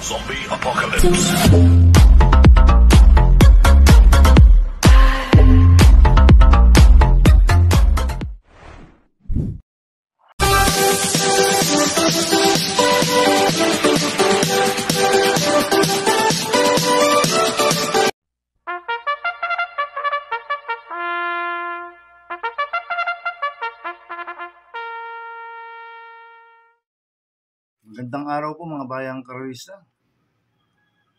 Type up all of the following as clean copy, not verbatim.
Zombie Apocalypse. Magandang araw po mga bayang karista.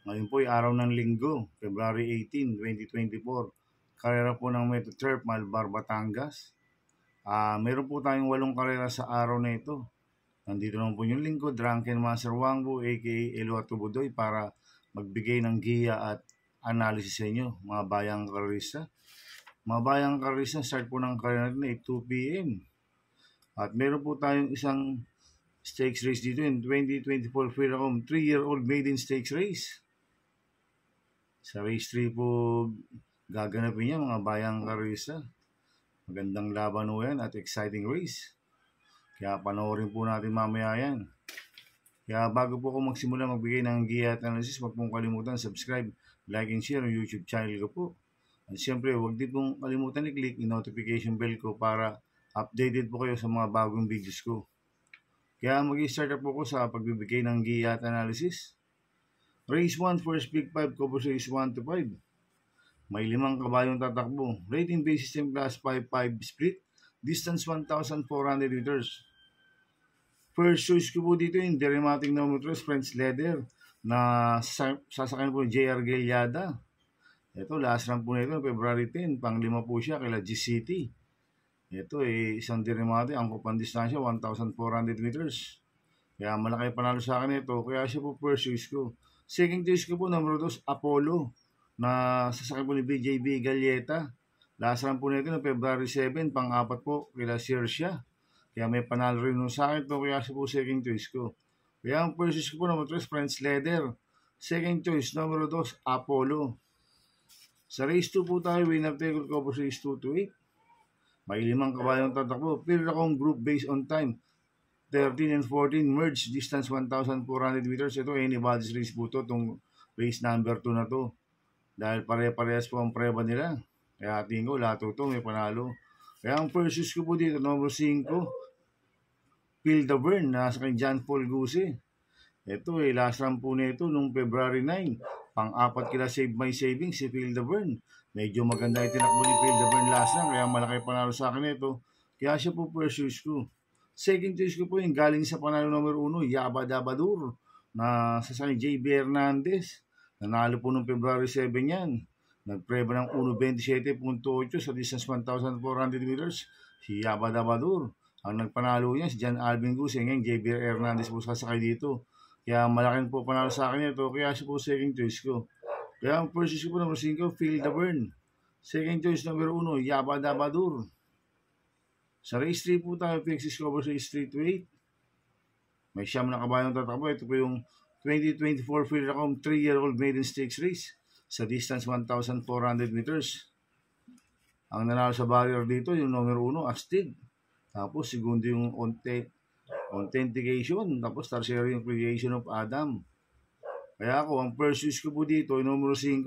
Ngayon po ay araw ng linggo, February 18, 2024. Karera po ng Metro Turf, Malbar, Batangas. Meron po tayong 8 karera sa araw na ito. Nandito naman po yung linggo, Drunken Master Wangbo aka Elo Atubudoy para magbigay ng giya at analysis sa inyo mga bayang karista. Mga bayang karista, start po ng karera natin ay 2 p.m. At meron po tayong isang stakes race dito in 2024 Freedom 3-year-old maiden stakes race. Sa race 3 po gaganapin niya mga bayang karista. Magandang laban po yan at exciting race. Kaya panoorin po natin mamaya yan. Kaya bago po ako magsimula magbigay ng giya at analysis, huwag pong kalimutan subscribe, like and share ang YouTube channel ko po. At siyempre huwag din pong kalimutan i-click yung notification bell ko para updated po kayo sa mga bagong videos ko. Kaya mag-start up po ko sa pagbibigay ng giya at analysis. Race 1, first pick 5, cover race 1 to 5. May 5 kabayong tatakbo. Rating base system class 5-5 split. Distance 1,400 meters. First choice ko po dito yung Derematic Nometrus French Leather na sasakyan po JR Galiada. Ito, last run po nito, February 10. Pang-5 po siya kila GCT. Ito isang Derematic, ang kupang distansya 1,400 meters. Kaya malaki panalo sa akin ito, kaya siya po first choice ko. Second choice ko po, number 2, Apollo, na sasakyan po ni BJB Galieta. Last run po nito na February 7, pang-4 po, kila Sirsia. Kaya may panalo rin sa akin ito, kaya siya po second choice ko. Kaya ang first choice ko po, number 3, French Leather. Second choice, number 2, Apollo. Sa race 2 po tayo, winner take all cover race 2 to 8. May 5 kabayong tatakbo. Pero akong group based on time. 13 and 14 merge. Distance 1,400 meters. Ito anybody's race po ito. Itong race number 2 na to. Dahil pare-parehas po ang preba nila. Kaya tingin ko lahat ito may panalo. Kaya ang first choice ko po dito. Number 5. Phil the Burn. Nasa kay John Paul Guse. Ito last run po nito nung February 9. Pang-4 kila Save My Savings si Phil the Burn. Medyo maganda yung tinakbo ni Phil the Burn last lang, kaya malaki panalo sa akin ito. Kaya siya po first choice ko. Second choice ko po yung galing sa panalo number 1, Yaba Dabadur, na sa JB Hernandez. Nanalo po noong February 7 yan. Nagpreba ng 1.27.8 sa distance 1,400 meters. Si Yaba Dabadur. Ang nagpanalo niya si John Alvin Guse. Ngayon JB Hernandez po sasakay dito. Kaya malaking po panalo sa akin ito, kaya siya po second choice ko. Kaya ang first choice ko po number 5, Phil the Burn. Second choice number 1, Yaba Dabadur. Sa race 3 po tayo, Pixis cover race 3 to 8. May 9 na kabayong tatakbo. Ito po yung 2024 Freedom 3-year-old maiden stakes race sa distance 1,400 meters. Ang nanalo sa barrier dito, yung number 1, Astig. Tapos segundo yung Authentication. Tapos tertiary yung Creation of Adam. Kaya ako, ang first choice ko po dito, yung numero 5,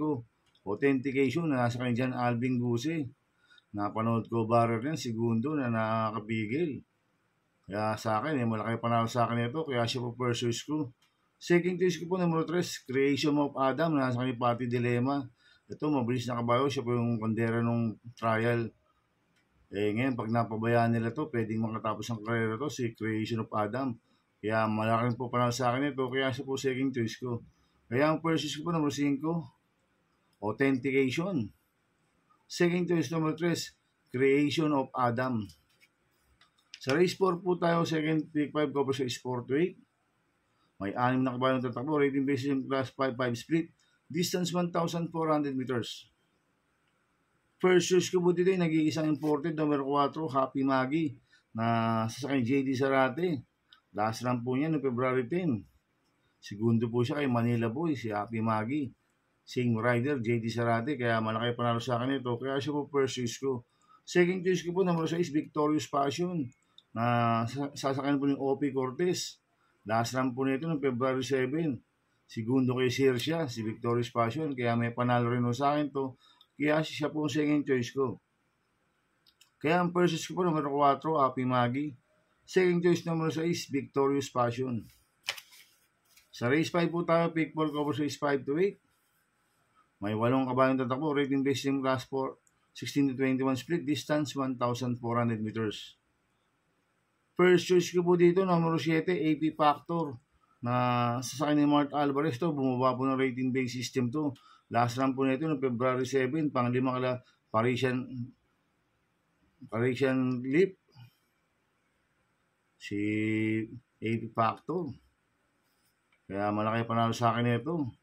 Authentication, na nasa kanya dyan, Alvin Guse. Napanood ko barrier yan, segundo na nakakapigil. Kaya sa akin, malaki panalo sa akin ito, kaya siya po first choice ko. Second choice ko po, numero 3, Creation of Adam, na nasa kanya Pati Dilemma. Ito, mabilis na kabayo, siya po yung kandera nung trial. Ngayon, pag napabayaan nila to, pwedeng makatapos ang karera to, si Creation of Adam. Kaya malaking po panalo sa akin ito, kaya siya po second choice ko. Kaya ang first choice ko po, number 5, Authentication. Second choice, number 3, Creation of Adam. Sa race 4 po tayo, second pick 5, cover sa 4 to 8. May 6 na kabayong tatakbo, rating basis yung class 5-5 split. Distance 1,400 meters. First choice ko po dito yung nag-iisang imported, number 4, Happy Maggie, na sasakay JD Zarate. Last run po niya noong February 10. Segundo po siya kay Manila Boy, si Happy Maggie. Same rider, JD Zarate, kaya malaki panalo sa akin ito. Kaya siya po first choice ko. Second choice ko po, number 6, Victorious Passion, na sasakyan po ng OP Cortez. Last run po nito noong February 7. Segundo kay Sirsia, si Victorious Passion. Kaya may panalo rin sa akin to. Kaya siya po ang second choice ko. Kaya ang purses ko po, numero 4, Happy Maggie. Second choice numero 6, Victorious Passion. Sa race 5 po tayo, pick 4 cover race 5 to 8. May 8 kabayong tatakbo, rating based in class 4, 16 to 21 split, distance 1,400 meters. First choice ko po dito, numero 7, AP Factor. Na sasakay ni Mark Alvarez to, bumaba po ng rating based system to. Last run po nito noong February 7, pang-5 kala Parisian Leap. Si AP Factor. Kaya malaki panalo sa akin nito.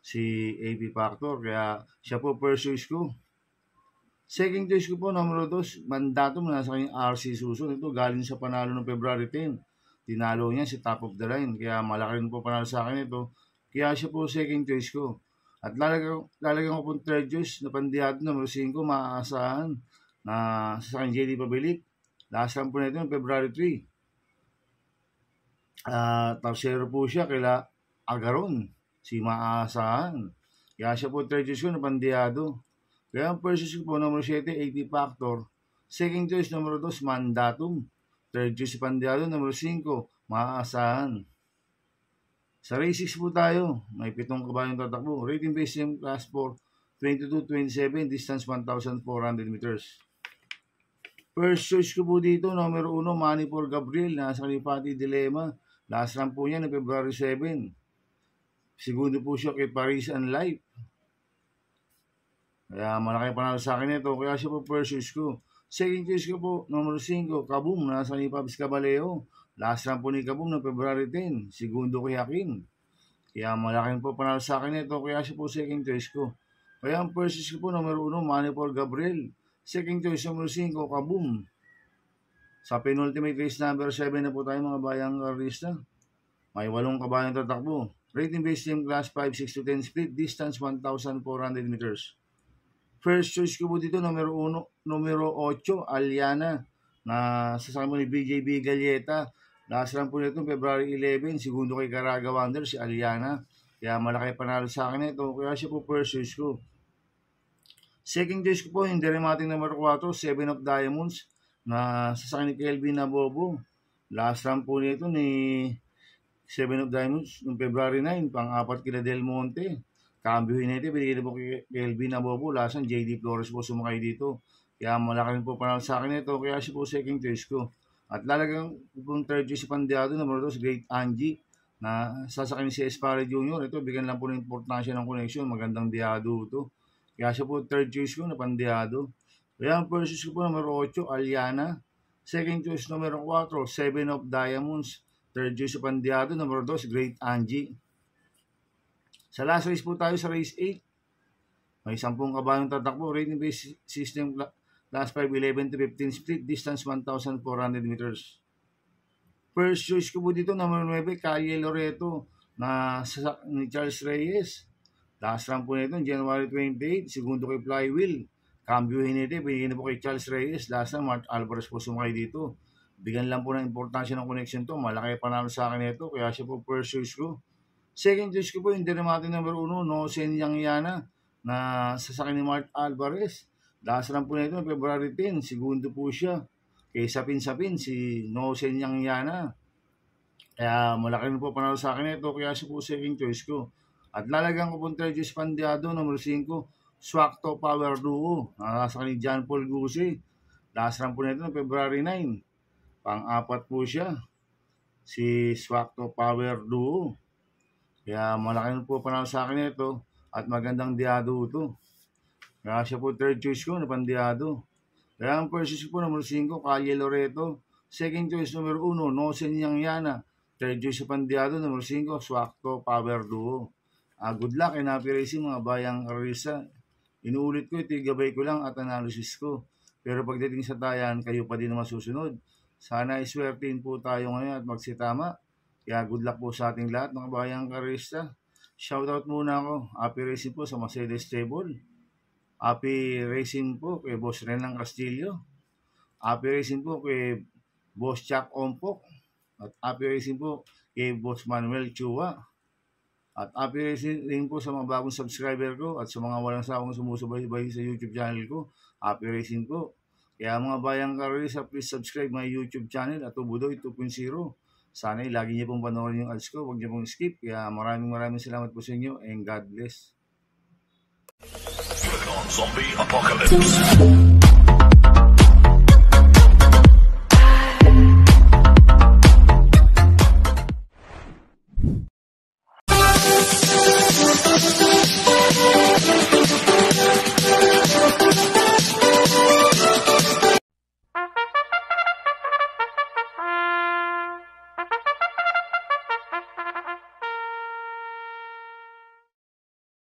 Si AP Factor. Kaya siya po first choice ko. Second choice ko po, numero 2, Mandatum na nasa kanyang RC Susun. Ito galing sa panalo ng February 10. Tinalo niya si top of the line. Kaya malaki rin po panalo sa akin ito. Kaya siya po second choice ko. At lalagyan ko po third choice na pandiyado numero 5, maaasahan na sa kanyang JD Pabilik. Last time po nito ng February 3. Tarsero po siya kaila Agaron, si maaasahan. Kaya siya po third choice ko na pandiyado. Kaya ang first choice ko po numero 7, 80 Factor. Second choice numero 2, Mandatum. Third choice pandiyado numero 5, maaasahan. Sa race 6 po tayo, may 7 kabayong tatakbo. Rating based in class 4, 22-27, distance 1,400 meters. First choice ko po dito, numero 1, Money for Gabriel, nasa Kalipati Dilemma. Last run po niya na February 7. Segundo po siya kay Paris and Life. Kaya malaki panalo sa akin ito, kaya siya po first choice ko. Second choice ko po, numero 5, Kaboom, nasa ni Pabs Caballeo. Last run po ni Kaboom na February 10. Segundo kay Hakim. Kaya malaki po panalo sa akin ito, kaya siya po second choice ko. Kaya ang first choice ko po, numero 1, Money for Gabriel. Second choice, numero 5, Kaboom. Sa penultimate race number 7 na po tayo mga bayang karista. May 8 kabayang tatakbo. Rating based in class 5, 6 to 10 split, distance 1,400 meters. First choice ko po dito, numero 8, Aliana, na sasama mo ni BJB Galleta. Last run po nito, February 11, segundo kay Caraga Wonder, si Aliana. Kaya malaki panalo sa akin ito, kaya siya po first choice ko. Second choice ko po, yung Deremating numero 4, 7 of Diamonds, na sasakay ni Kelvin Nabobo. Last run po nito ni 7 of Diamonds, noong February 9, pang-4 kila Del Monte. Kambyuhin nito, binigay na po kay Kelvin Nabobo. Lasan, JD Flores po sumakay dito. Kaya malaki rin po panalo sa akin ito. Kaya siya po second choice ko. At lalagyan po third choice si Pandiado, numero 2, Great Angie, na sasakay ni si Espare Jr. Ito, bigyan lang po ng importansya ng connection. Magandang diado ito. Kaya siya po third choice ko na Pandiado. Kaya ang first choice ko po, numero 8, Aliana. Second choice, numero 4, 7 of Diamonds. Third choice si Pandiado, numero 2, Great Angie. Sa last race po tayo sa race 8. May 10 kabayong tatakbo. Rating based system last 5, 11 to 15 split. Distance 1,400 meters. First choice ko po dito, number 9, Calle Loreto, na ni Charles Reyes. Last run po nito, January 28. Segundo kay Flywheel. Kambyuhin nito, binigyan na po kay Charles Reyes. Last run, Mark Alvarez po sumakay dito. Bigyan lang po ng importansya ng connection to. Malaki panalo sa akin ito. Kaya siya po first choice ko. Second choice ko po, yung Deremating number 1, Nosen Yangyana, na sasakay ni Mark Alvarez. Last run po nito, February 10. Segundo po siya. Kay Sapin-Sapin, si Nosen Yangyana. Kaya malaki rin po panalo sa akin ito. Kaya siya po second choice ko. At lalagyan ko po third choice Pandiado, number 5, Swakto Power Duo, na sasakay ni John Paul Gusi. Last run po nito, February 9. Pang-4 po siya. Si Swakto Power Duo. Kaya malaki po panalo sa akin ito at magandang diado ito. Kaya siya po third choice ko na Pandiado. Kaya ang first choice po numero 5, Calle Loreto. Second choice numero 1, Nosen Yangyana. Third choice sa Pandiado numero 5, Swakto Power Duo. Good luck and happy racing mga bayang karisa. Inuulit ko, ito gabay ko lang at analysis ko. Pero pagdating sa tayan, kayo pa din na masusunod. Sana iswertein po tayo ngayon at magsitama. Kaya good luck po sa ating lahat mga bayang karista. Shoutout muna ako. Happy racing po sa Mercedes Stable. Happy racing po kay Boss Renan Castillo. Happy racing po kay Boss Chuck Ompok. At happy racing po kay Boss Manuel Chua. At happy racing din po sa mga bagong subscriber ko at sa mga walang sawang sumusubaybay sa YouTube channel ko. Happy racing po. Kaya mga bayang karista, please subscribe my YouTube channel at Budoy 2.0. Sana lagi niyo pong panoorin yung ads ko. Huwag niyo pong skip. Kaya maraming salamat po sa inyo and God bless. Zombie Apocalypse.